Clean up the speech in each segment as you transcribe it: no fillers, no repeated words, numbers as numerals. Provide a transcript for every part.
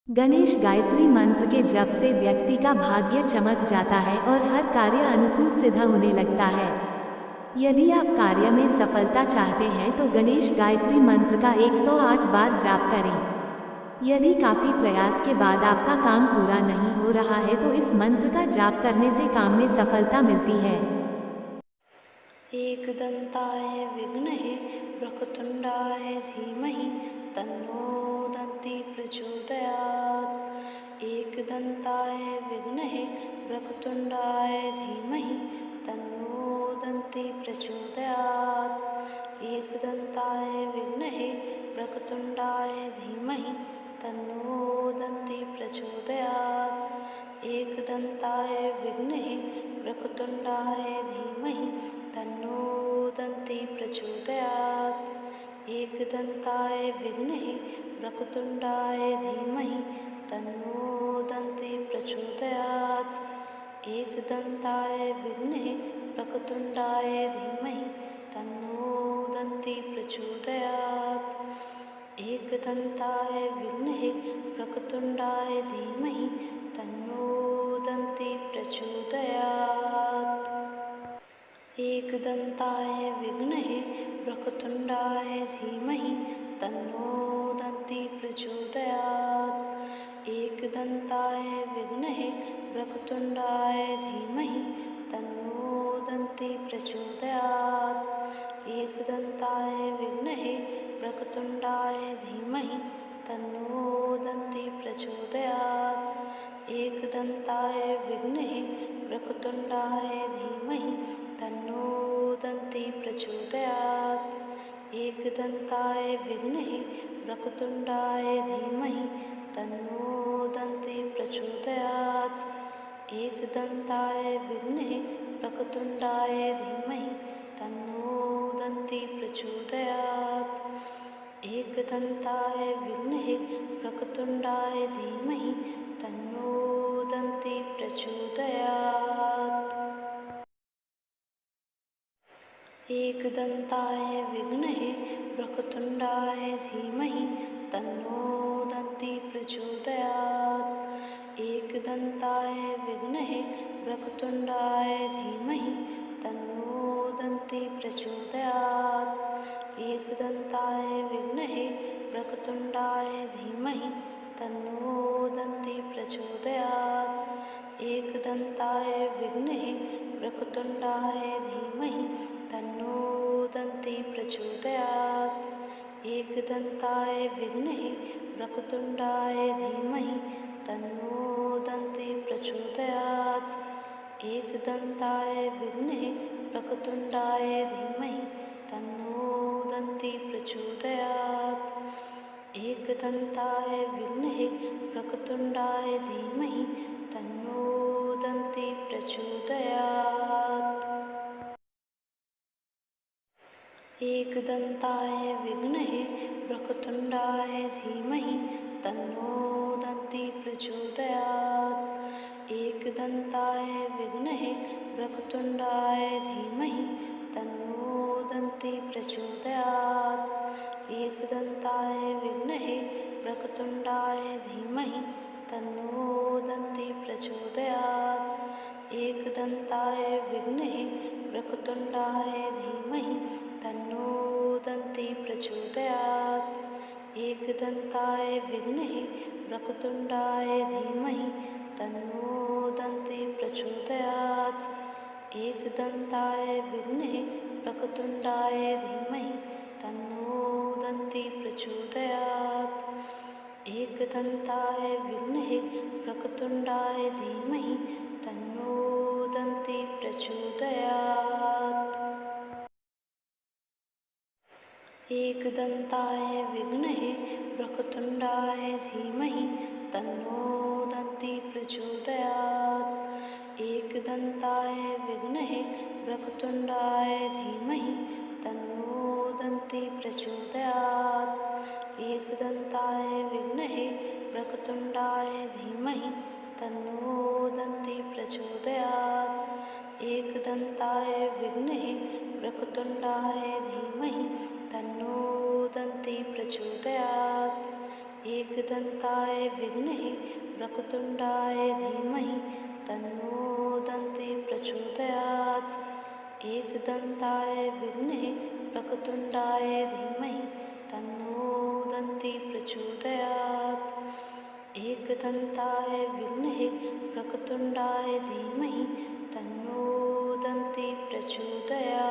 गणेश गायत्री मंत्र के जप से व्यक्ति का भाग्य चमक जाता है और हर कार्य अनुकूल सिद्ध होने लगता है। यदि आप कार्य में सफलता चाहते हैं तो गणेश गायत्री मंत्र का 108 बार जाप करें। यदि काफी प्रयास के बाद आपका काम पूरा नहीं हो रहा है तो इस मंत्र का जाप करने से काम में सफलता मिलती है। एकदन्ताय विघ्नहे वक्रतुण्डाय धीमहि तन्नो दन्ति प्रचोदयात्। एकदन्ताय विघ्नहे वक्रतुण्डाय धीमहि तन्नो दन्ति प्रचोदयात्। एकदन्ताय विघ्नहे वक्रतुण्डाय धीमहि तन्नो दन्ति प्रचोदयात्। एकदन्ताय विघ्नहे वक्रतुण्डाय धीमहि तन्नो दन्ति प्रचोदयात्। एकदन्ताय विघ्नहे वक्रतुण्डाय धीमहि तन्नो दन्ति प्रचोदयात्। एकदन्ताय विघ्नहे वक्रतुण्डाय धीमहि तन्नो दन्ति प्रचोदयात्। एकदन्ताय विघ्नहे वक्रतुण्डाय धीमहि तन्नो दन्ति प्रचोदयात्। एकदन्ताय विघ्नहे वक्रतुण्डाय धीमहि तन्नो दन्ति प्रचोदयात्। एकदन्ताय विघ्नहे वक्रतुण्डाय धीमहि तन्नो दन्ति प्रचोदयात्। एकदन्ताय विघ्नहे वक्रतुण्डाय धीमहि तन्नो दन्ति प्रचोदयात्। एकदन्ताय विघ्नहे वक्रतुण्डाय धीमहि तन्नो दन्ति प्रचोदयात्। एकदन्ताय विघ्नहे वक्रतुण्डाय धीमहि तन्नो दन्ति प्रचोदयात्। एकदन्ताय विघ्नहे वक्रतुण्डाय धीमहि तन्नो दन्ति प्रचोदयात्। एकदन्ताय विघ्नहे वक्रतुण्डाय धीमहि तन्नो दन्ति प्रचोदयात्। एकदन्ताय विघ्नहे वक्रतुण्डाय धीमहि तन्नो दन्ति प्रचोदयात्। एकदन्ताय विघ्नहे वक्रतुण्डाय धीमहि तन्नो दन्ति प्रचोदयात्। एकदन्ताय विघ्नहे वक्रतुण्डाय धीमहि तन्नो दन्ति प्रचोदयात्। एकदन्ताय विघ्नहे वक्रतुण्डाय धीमहि तन्नो दन्ति प्रचोदयात्। एकदन्ताय विघ्नहे वक्रतुण्डाय धीमहि तन्नो दन्ति प्रचोदयात्। एकदन्ताय विघ्नहे वक्रतुण्डाय धीमहि तन्नो दन्ति प्रचोदयात्। एकदन्ताय विघ्नहे वक्रतुण्डाय धीमहि तन्नो दन्ति प्रचोदयात्। एकदन्ताय विघ्नहे वक्रतुण्डाय धीमहि तन्नो दन्ति प्रचोदयात्। एकदन्ताय विघ्नहे वक्रतुण्डाय धीमहि तन्नो दन्ति प्रचोदयात्। एकदन्ताय विघ्नहे वक्रतुण्डाय धीमहि तन्नो दन्ति प्रचोदयात्। एकदन्ताय विघ्नहे वक्रतुण्डाय धीमहि तन्नो दन्ति प्रचोदयात्। एकदन्ताय विघ्नहे वक्रतुण्डाय धीमहि तन्नो दन्ति प्रचोदयात्। एकदन्ताय विघ्नहे वक्रतुण्डाय धीमहि तन्नो दन्ति प्रचोदयात्। एकदन्ताय विघ्नहे वक्रतुण्डाय धीमहि तन्नो दन्ति प्रचोदयात्। एकदन्ताय विघ्नहे वक्रतुण्डाय धीमहि तन्नो दन्ति प्रचोदयात्। एकदन्ताय विघ्नहे वक्रतुण्डाय धीमहि तन्नो दन्ति प्रचोदयात्। एकदन्ताय विघ्नहे वक्रतुण्डाय धीमहि तन्नो दन्ति प्रचोदयात्। एकदन्ताय विघ्नहे वक्रतुण्डाय धीमहि तन्नो दन्ती प्रचोदयात्। एकदन्ताय विद्महे वक्रतुण्डाय धीमहि तन्नो दन्ती प्रचोदयात्। एकदन्ताय विद्महे वक्रतुण्डाय धीमहि तन्नो दन्ती प्रचोदयात्। एकदन्ताय विद्महे वक्रतुण्डाय धीमहि तन्नो दन्ती प्रचोदयात्।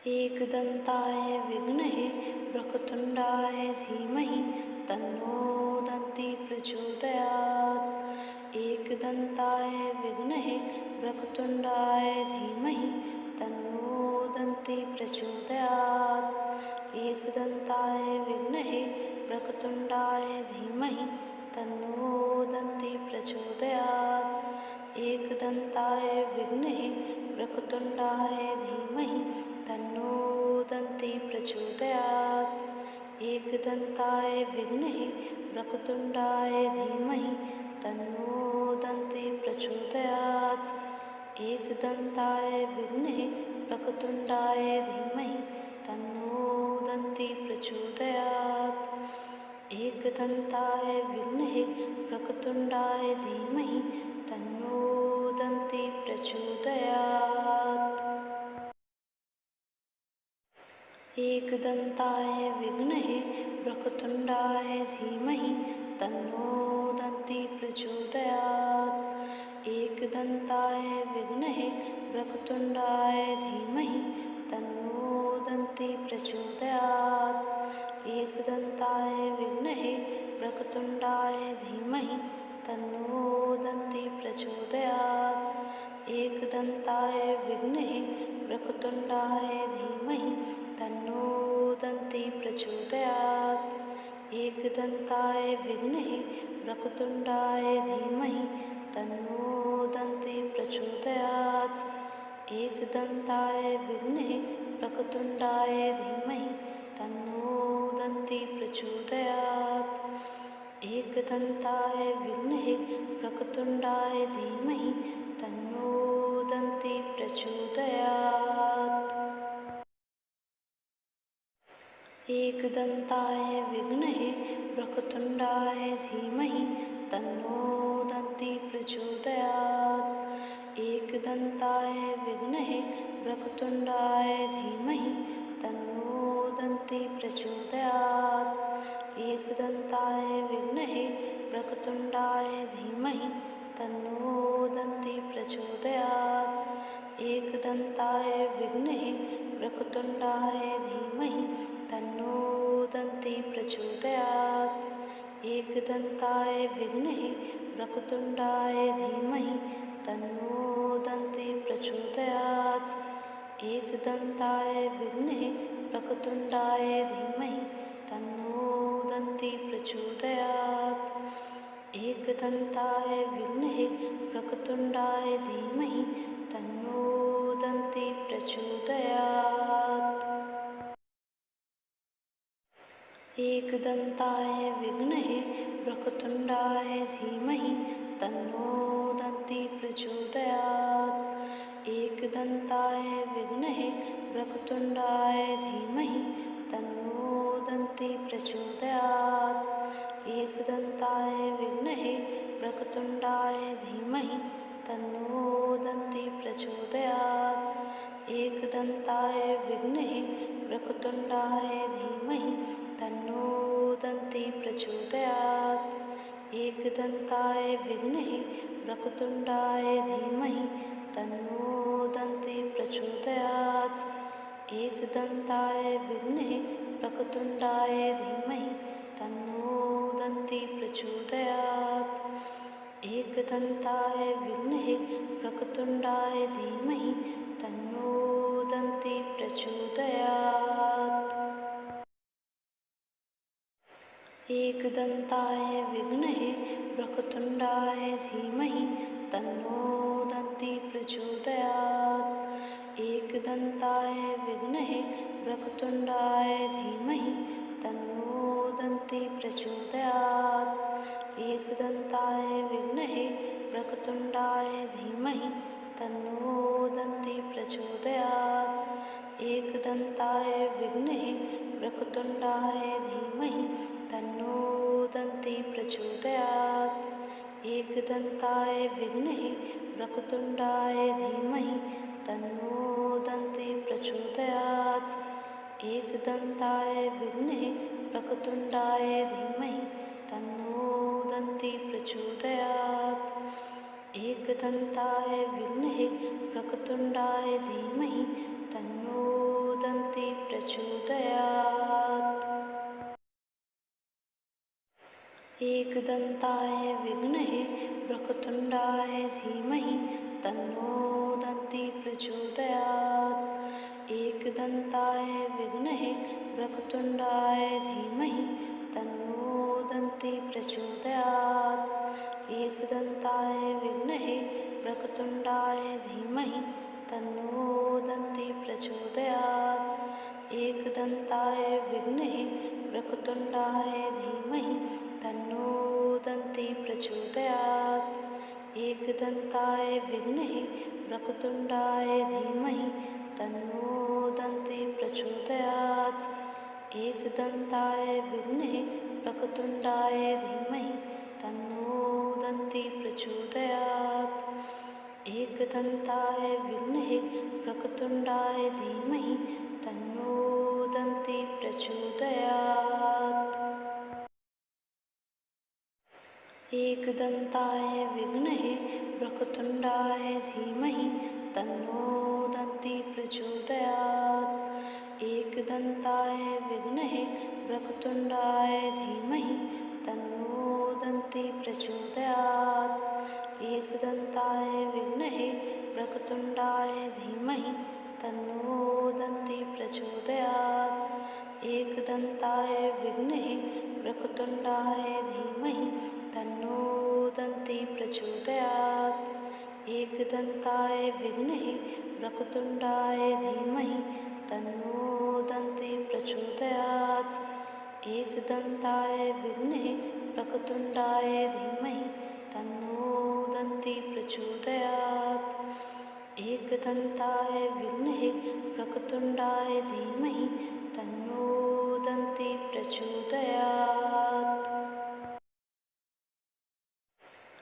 एकदन्ताय विद्महे वक्रतुण्डाय धीमहि तन्नो दन्ती प्रचोदयात्। एकदन्ताय विद्महे वक्रतुण्डाय धीमहि तन्नो दन्ती प्रचोदयात्। एकदन्ताय विद्महे वक्रतुण्डाय धीमहि तन्नो दन्ती प्रचोदयात्। एकदन्ताय विद्महे वक्रतुण्डाय धीमहि तन्नो दन्ती प्रचोदयात्। एकदन्ताय विद्महे वक्रतुण्डाय धीमहि तन्नो दन्ती प्रचोदयात्। एकदन्ताय विद्महे वक्रतुण्डाय धीमहि तन्नो दन्ती प्रचोदयात्। एकदन्ताय विद्महे वक्रतुण्डाय धीमहि तन्नो दन्ती प्रचोदयात्। एकदन्ताय विद्महे वक्रतुण्डाय धीमहि तन्नो दन्ती प्रचोदयात्। एकदन्ताय विद्महे वक्रतुण्डाय धीमहि तन्नो दन्ती प्रचोदयात्। एकदन्ताय विद्महे वक्रतुण्डाय धीमहि तन्नो दन्ती प्रचोदयात्। एकदन्ताय विद्महे वक्रतुण्डाय धीमहि तन्नो दन्ती प्रचोदयात्। एकदन्ताय विद्महे वक्रतुण्डाय धीमहि तन्नो दन्ती प्रचोदयात्। एकदन्ताय विद्महे वक्रतुण्डाय धीमहि तन्नो दन्ती प्रचोदयात्। एकदन्ताय विद्महे वक्रतुण्डाय धीमहि तन्नो दन्ती प्रचोदयात्। एकदन्ताय विद्महे वक्रतुण्डाय धीमहि तन्नो दन्ती प्रचोदयात्। एकदन्ताय विद्महे वक्रतुण्डाय धीमहि तन्नो दन्ती प्रचोदयात्। एकदन्ताय विद्महे वक्रतुण्डाय धीमहि तन्नो दन्ती प्रचोदयात्। एकदन्ताय विद्महे वक्रतुण्डाय धीमहि तन्नो दन्ती प्रचोदयात्। एकदन्ताय विद्महे वक्रतुण्डाय धीमहि तन्नो दन्ती प्रचोदयात्। एकदन्ताय विद्महे वक्रतुण्डाय धीमहि तन्नो दन्ती प्रचोदयात्। एकदन्ताय विद्महे वक्रतुण्डाय धीमहि तन्नो दन्ती प्रचोदयात्। एकदन्ताय विद्महे वक्रतुण्डाय धीमहि तन्नो दन्ती प्रचोदयात्। एकदन्ताय विद्महे वक्रतुण्डाय धीमहि तन्नो दन्ती प्रचोदयात्। एकदन्ताय विद्महे वक्रतुण्डाय धीमहि तन्नो दन्ती प्रचोदयात्। एकदन्ताय विद्महे वक्रतुण्डाय धीमहि तन्नो दन्ती प्रचोदयात्। एकदन्ताय विद्महे वक्रतुण्डाय धीमहि तन्नो दन्ती प्रचोदयात्। एकदन्ताय विद्महे वक्रतुण्डाय धीमहि तन्नो दन्ती प्रचोदयात्। एकदन्ताय विद्महे वक्रतुण्डाय धीमहि तन्नो दन्ती प्रचोदयात्। एकदन्ताय विद्महे वक्रतुण्डाय धीमहि तन्नो दन्ती प्रचोदयात्। एकदन्ताय विद्महे वक्रतुण्डाय धीमहि तन्नो दन्ती प्रचोदयात्। एकदन्ताय विद्महे वक्रतुण्डाय धीमहि तन्नो दन्ती प्रचोदयात्। एकदन्ताय विघ्नहे वक्रतुण्डाय धीमहि तन्नो दन्ती प्रचोदयात्। एकदन्ताय विघ्नहे वक्रतुण्डाय धीमहि तन्नो दन्ती प्रचोदयात्। एकदन्ताय विघ्नहे वक्रतुण्डाय धीमहि तन्नो दन्ती प्रचोदयात्। एकदन्ताय विघ्नहे वक्रतुण्डाय धीमहि तन्नो दन्ती प्रचोदयात्। एकदन्ताय विघ्नहे वक्रतुण्डाय धीमहि तन्नो दन्ती प्रचोदयात्। एकदन्ताय विघ्नहे वक्रतुण्डाय धीमहि तन्नो दन्ती प्रचोदयात्। एकदन्ताय विघ्नहे वक्रतुण्डाय धीमहि तन्नो दन्ती प्रचोदयात्। एकदन्ताय विघ्नहे वक्रतुण्डाय धीमहि तन्नो दन्ती प्रचोदयात्। एकदन्ताय विघ्नहे वक्रतुण्डाय धीमहि तन्नो दन्ती प्रचोदयात्। एकदन्ताय विघ्नहे वक्रतुण्डाय धीमहि तन्नो दन्ती प्रचोदयात्। एकदन्ताय विघ्नहे वक्रतुण्डाय धीमहि तन्नो दन्ती प्रचोदयात्। एकदन्ताय विघ्नहे वक्रतुण्डाय धीमहि तन्नो दन्ती प्रचोदयात्। एकदन्ताय विघ्नहे वक्रतुण्डाय धीमहि तन्नो दन्ती प्रचोदयात्। एकदन्ताय विघ्नहे वक्रतुण्डाय धीमहि तन्नो दन्ती प्रचोदयात्। एकदन्ताय विघ्नहे वक्रतुण्डाय धीमहि तन्नो दन्ती प्रचोदयात्। एकदन्ताय विघ्नहे वक्रतुण्डाय धीमहि तन्नो दन्ती प्रचोदयात्। एकदन्ताय विघ्नहे वक्रतुण्डाय धीमहि तन्नो दन्ती प्रचोदयात्। एकदन्ताय विघ्नहे वक्रतुण्डाय धीमहि तन्नो दन्ती प्रचोदयात्।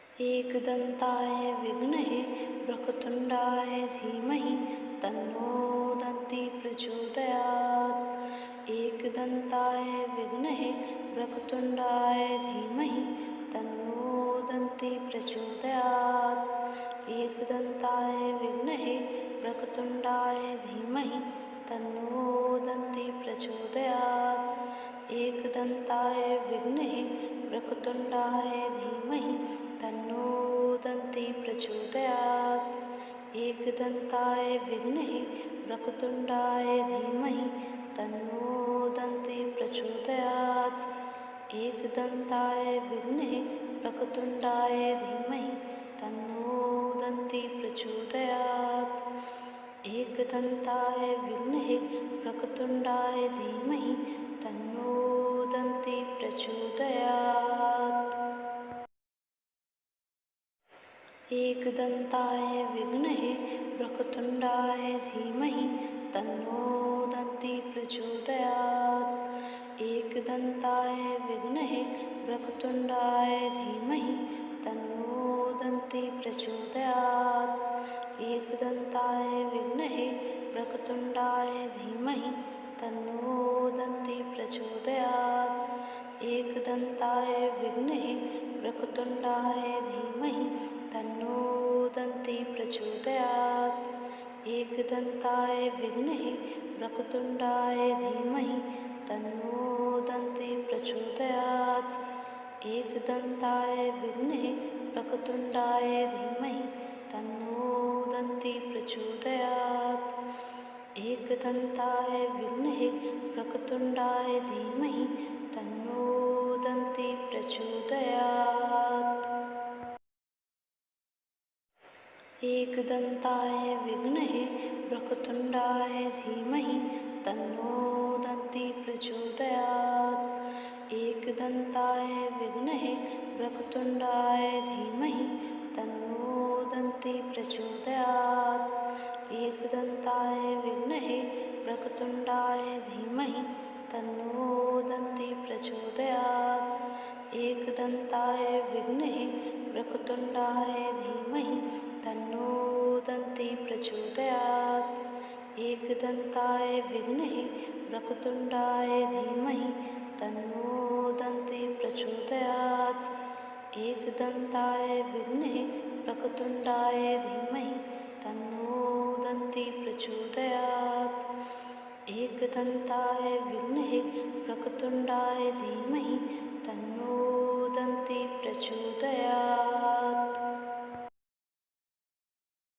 एकदन्ताय विघ्नहे वक्रतुण्डाय धीमहि तन्नो दन्ती प्रचोदयात्। एकदन्ताय विघ्नहे वक्रतुण्डाय धीमहि तन्नो दन्ती प्रचोदयात्। एकदन्ताय विघ्नहे वक्रतुण्डाय धीमहि तन्नो दन्ती प्रचोदयात्। एकदन्ताय विघ्नहे वक्रतुण्डाय धीमहि तन्नो दन्ती प्रचोदयात्। एकदन्ताय विघ्नहे वक्रतुण्डाय धीमहि तन्नो दन्ती प्रचोदयात्। एकदन्ताय विघ्नहे वक्रतुण्डाय धीमहि तन्नो दन्ती प्रचोदयात्। एकदन्ताय विघ्नहे वक्रतुण्डाय धीमहि तन्नो दन्ती प्रचोदयात्। एकदन्ताय विघ्नहे वक्रतुण्डाय धीमहि तन्नो दन्ती प्रचोदयात्। एकदन्ताय विघ्नहे वक्रतुण्डाय धीमहि तन्नो दन्ती प्रचोदयात्। एकदन्ताय विघ्नहे वक्रतुण्डाय धीमहि तन्नो दन्ती प्रचोदयात्। एकदन्ताय विघ्नहे वक्रतुण्डाय धीमहि तन्नो दन्ती प्रचोदयात्। एकदन्ताय विघ्नहे वक्रतुण्डाय धीमहि तन्नो दन्ती प्रचोदयात्। एकदन्ताय विघ्नहे वक्रतुण्डाय धीमहि तन्नो दन्ती प्रचोदयात्। एकदन्ताय विघ्नहे वक्रतुण्डाय धीमहि तन्नो दन्ती प्रचोदयात्। एकदन्ताय विघ्नहे वक्रतुण्डाय धीमहि तन्नो दन्ती प्रचोदयात्। एकदन्ताय विघ्नहे वक्रतुण्डाय धीमहि तन्नो दन्ती प्रचोदयात्। एकदन्ताय विघ्नहे वक्रतुण्डाय धीमहि तन्नो दन्ती प्रचोदयात्। एकदन्ताय विद्महे वक्रतुण्डाय धीमहि तन्नो दन्ती प्रचोदयात्। एकदन्ताय विद्महे वक्रतुण्डाय धीमहि तन्नो दन्ती प्रचोदयात्। एकदन्ताय विद्महे वक्रतुण्डाय धीमहि तन्नो दन्ती प्रचोदयात्। एकदन्ताय विद्महे वक्रतुण्डाय धीमहि तन्नो दन्ती प्रचोदयात्।